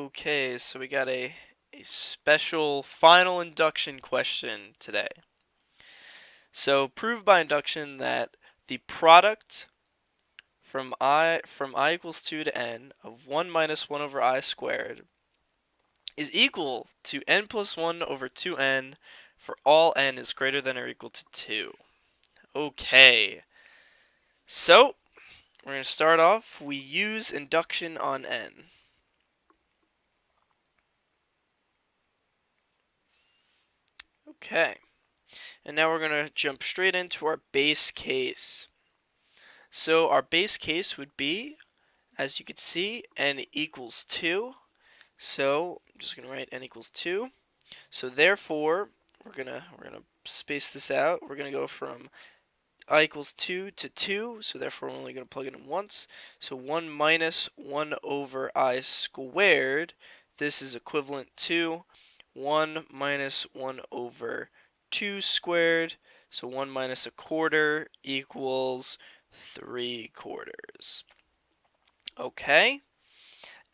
Okay, so we got a special final induction question today. So prove by induction that the product from I equals 2 to n of 1 minus 1 over I squared is equal to n plus 1 over 2n for all n is greater than or equal to 2. Okay, so we're going to start off. We use induction on n. Okay. And now we're going to jump straight into our base case. So our base case would be, as you can see, n equals 2. So I'm just going to write n equals 2. So therefore, we're gonna space this out. We're going to go from I equals 2 to 2. So therefore, we're only going to plug it in once. So 1 minus 1 over I squared. This is equivalent to 1 minus 1 over 2 squared. So 1 minus a quarter equals 3/4. Okay,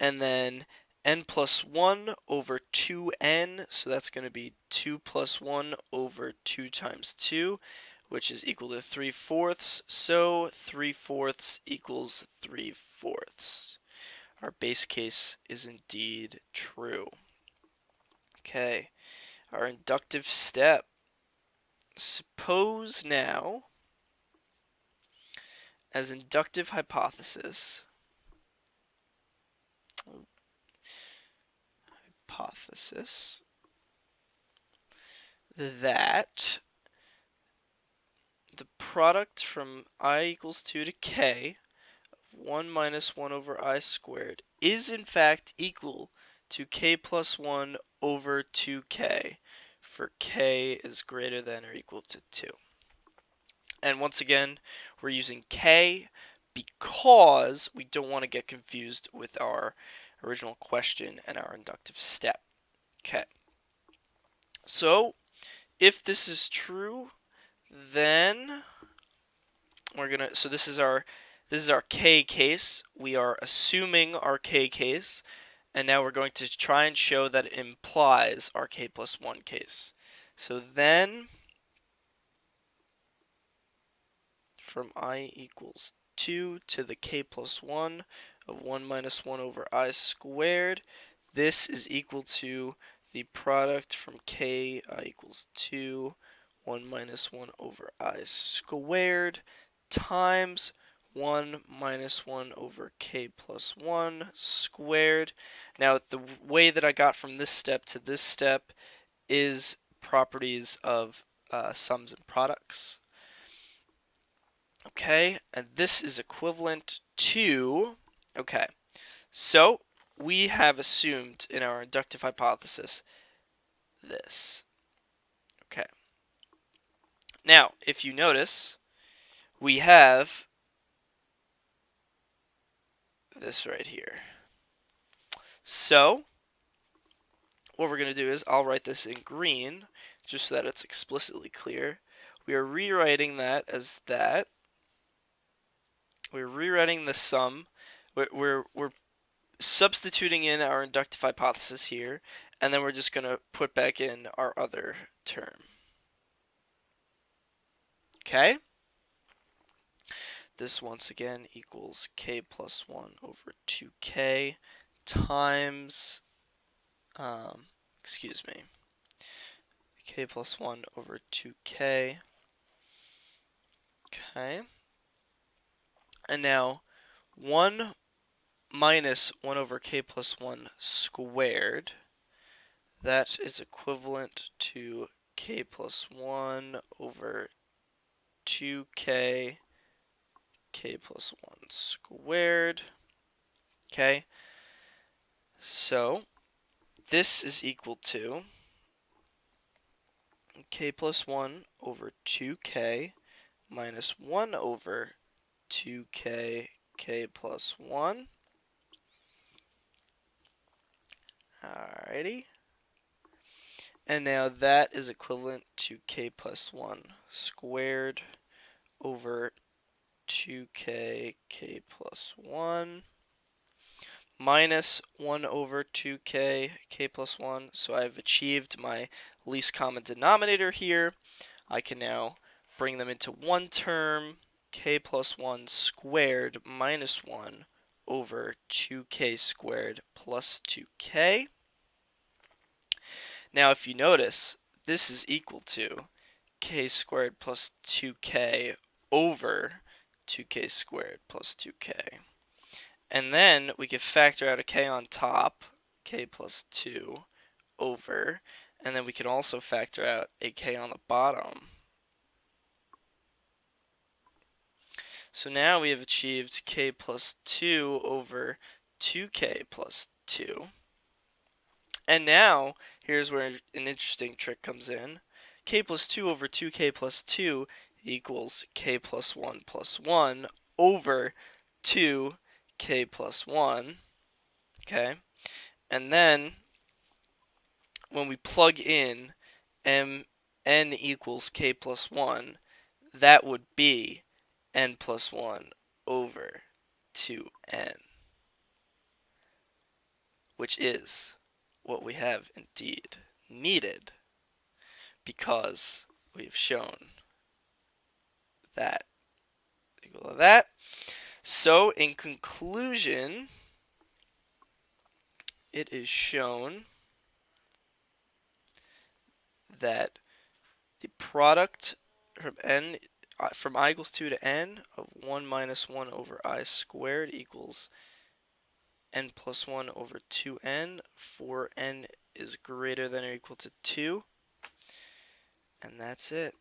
and then n plus 1 over 2n, so that's going to be 2 plus 1 over 2 times 2, which is equal to 3/4. So 3/4 equals 3/4. Our base case is indeed true. Okay, our inductive step. Suppose now, as inductive hypothesis, that the product from I equals 2 to k of 1 minus 1 over I squared is in fact equal to k plus 1 over 2k for k is greater than or equal to 2. And once again, we're using k because we don't want to get confused with our original question and our inductive step. Okay. So, if this is true, then so this is our k case. We are assuming our k case, and now we're going to try and show that it implies our k plus 1 case. So then from I equals 2 to the k plus 1 of 1 minus 1 over I squared, this is equal to the product from k I equals 2, 1 minus 1 over I squared times 1 minus 1 over k plus 1 squared. Now, the way that I got from this step to this step is properties of sums and products. Okay, and this is equivalent to, okay, so we have assumed in our inductive hypothesis this. Okay. Now, if you notice, we have this right here. So, what we're going to do is, I'll write this in green, just so that it's explicitly clear. We are rewriting that as that. We're rewriting the sum. We're substituting in our inductive hypothesis here, and then we're just going to put back in our other term. Okay? This once again equals k plus 1 over 2k times, k plus 1 over 2k. Okay. And now 1 minus 1 over k plus 1 squared, that is equivalent to k plus 1 over 2k k plus 1 squared. Okay, so this is equal to k plus 1 over 2k minus 1 over 2k k plus 1. Alrighty. And now that is equivalent to k plus 1 squared over 2k k plus 1 minus 1 over 2k, k plus 1. So I've achieved my least common denominator here. I can now bring them into one term, k plus 1 squared minus 1 over 2k squared plus 2k. Now if you notice, this is equal to k squared plus 2k over 2k squared plus 2k. And then we could factor out a k on top, k plus 2 over, and then we can also factor out a k on the bottom. So now we have achieved k plus 2 over 2k plus 2. And now, here's where an interesting trick comes in. K plus 2 over 2k plus 2 equals k plus 1 over 2k plus 1. Okay? And then, when we plug in n equals k plus 1, that would be n plus 1 over 2n, which is what we have indeed needed, because we've shown that equal to that. So in conclusion, it is shown that the product from I equals 2 to n of 1 minus 1 over I squared equals n plus 1 over 2n for n is greater than or equal to 2. And that's it.